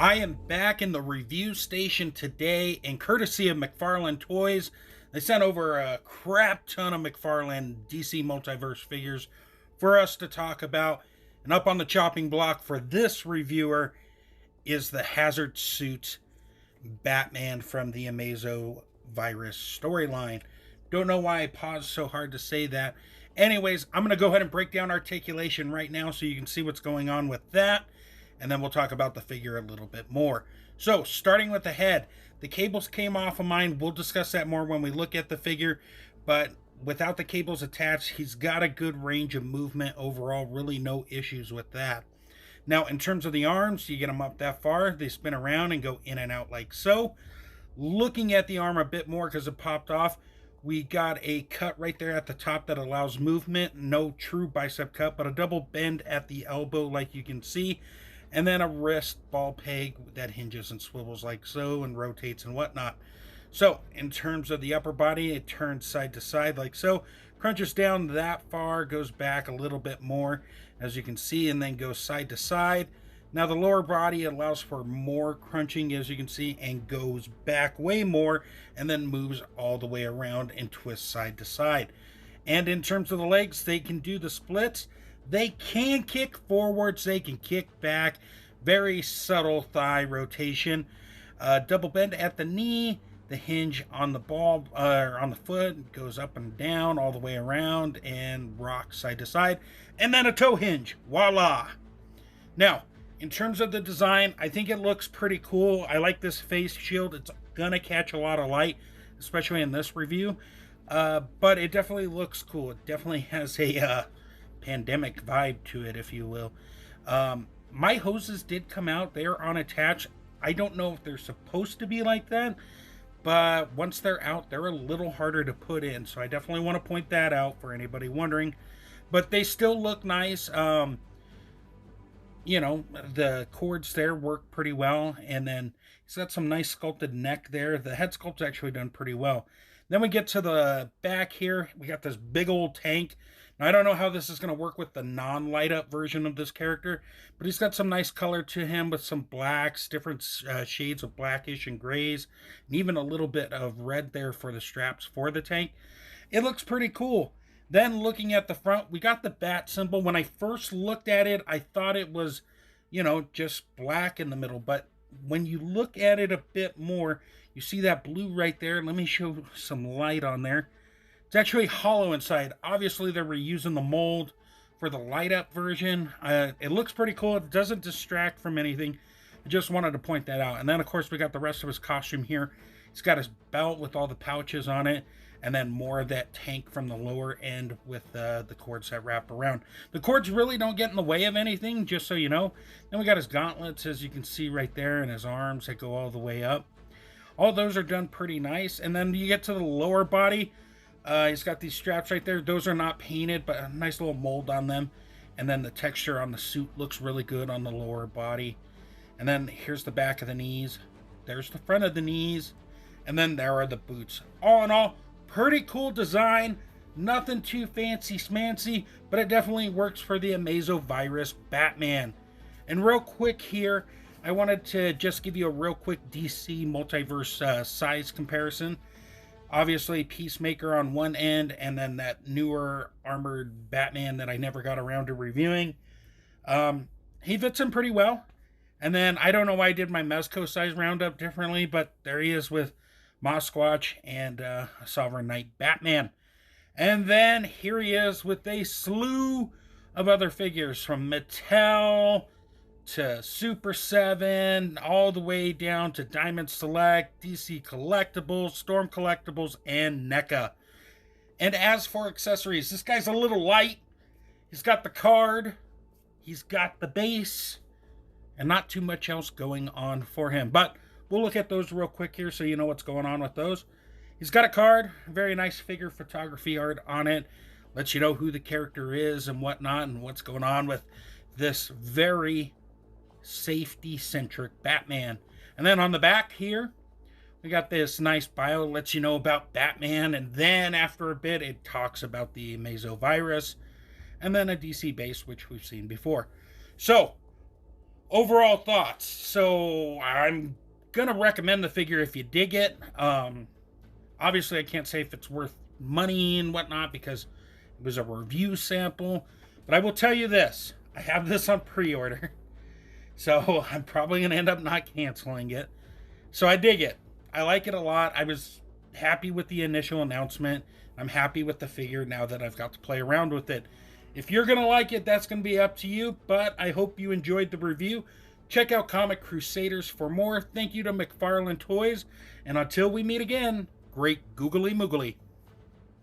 I am back in the review station today, and courtesy of McFarlane Toys, they sent over a crap ton of McFarlane DC Multiverse figures for us to talk about. And up on the chopping block for this reviewer is the Hazard Suit Batman from the Amazo Virus storyline. Don't know why I paused so hard to say that. Anyways, I'm going to go ahead and break down Articulation right now so you can see what's going on with that. And then we'll talk about the figure a little bit more. So, starting with the head, the cables came off of mine. We'll discuss that more when we look at the figure. But without the cables attached, he's got a good range of movement overall. Really no issues with that. Now, in terms of the arms, you get them up that far. They spin around and go in and out like so. Looking at the arm a bit more because it popped off, we got a cut right there at the top that allows movement. No true bicep cut, but a double bend at the elbow like you can see. And then a wrist ball peg that hinges and swivels like so and rotates and whatnot. So, in terms of the upper body, it turns side to side like so. Crunches down that far, goes back a little bit more, as you can see, and then goes side to side. Now, the lower body allows for more crunching, as you can see, and goes back way more, and then moves all the way around and twists side to side. And in terms of the legs, they can do the splits. They can kick forwards, they can kick back. Very subtle thigh rotation. Double bend at the knee. The hinge on the ball, on the foot, goes up and down all the way around and rocks side to side. And then a toe hinge. Voila! Now, in terms of the design, I think it looks pretty cool. I like this face shield. It's going to catch a lot of light, especially in this review. But it definitely looks cool. It definitely has a pandemic vibe to it, if you will. My hoses did come out. They're unattached. I don't know if they're supposed to be like that, but once they're out, they're a little harder to put in. So I definitely want to point that out for anybody wondering. But they still look nice. You know, the cords there work pretty well. And then he's got some nice sculpted neck there. The head sculpt's actually done pretty well. Then we get to the back here. We got this big old tank. Now, I don't know how this is going to work with the non-light up version of this character, but he's got some nice color to him with some blacks, different shades of blackish and grays, and even a little bit of red there for the straps for the tank. It looks pretty cool. Then looking at the front, we got the bat symbol. When I first looked at it, I thought it was, you know, just black in the middle, but when you look at it a bit more, you see that blue right there. Let me show some light on there. It's actually hollow inside. Obviously, they're reusing the mold for the light-up version. It looks pretty cool. It doesn't distract from anything. I just wanted to point that out. And then, of course, we got the rest of his costume here. He's got his belt with all the pouches on it, and then more of that tank from the lower end with the cords that wrap around. The cords really don't get in the way of anything, just so you know. Then we got his gauntlets, as you can see right there, and his arms that go all the way up. All those are done pretty nice. And then you get to the lower body. He's got these straps right there. Those are not painted, but a nice little mold on them. And then the texture on the suit looks really good on the lower body. And then here's the back of the knees. There's the front of the knees. And then there are the boots. All in all, pretty cool design. Nothing too fancy smancy, but it definitely works for the Amazo Virus Batman. And real quick here, I wanted to just give you a real quick DC Multiverse size comparison. Obviously, Peacemaker on one end, and then that newer armored Batman that I never got around to reviewing. He fits him pretty well. And then, I don't know why I did my Mezco size roundup differently, but there he is with Mosquatch and Sovereign Knight Batman. And then, here he is with a slew of other figures from Mattel to Super 7, all the way down to Diamond Select, DC Collectibles, Storm Collectibles, and NECA. And as for accessories, this guy's a little light. He's got the card, he's got the base, and not too much else going on for him. But we'll look at those real quick here so you know what's going on with those. He's got a card, very nice figure photography art on it. Lets you know who the character is and whatnot and what's going on with this very safety-centric Batman. And then on the back here, we got this nice bio, lets you know about Batman, and then after a bit, it talks about the Amazo Virus, and then a DC base, which we've seen before. So, overall thoughts. So I'm gonna recommend the figure if you dig it. Obviously, I can't say if it's worth money and whatnot because it was a review sample. But I will tell you this: I have this on pre-order, so I'm probably gonna end up not canceling it. So I dig it. I like it a lot. I was happy with the initial announcement. I'm happy with the figure now that I've got to play around with it. If you're going to like it, that's going to be up to you, but I hope you enjoyed the review. Check out Comic Crusaders for more. Thank you to McFarlane Toys, and until we meet again, great googly moogly.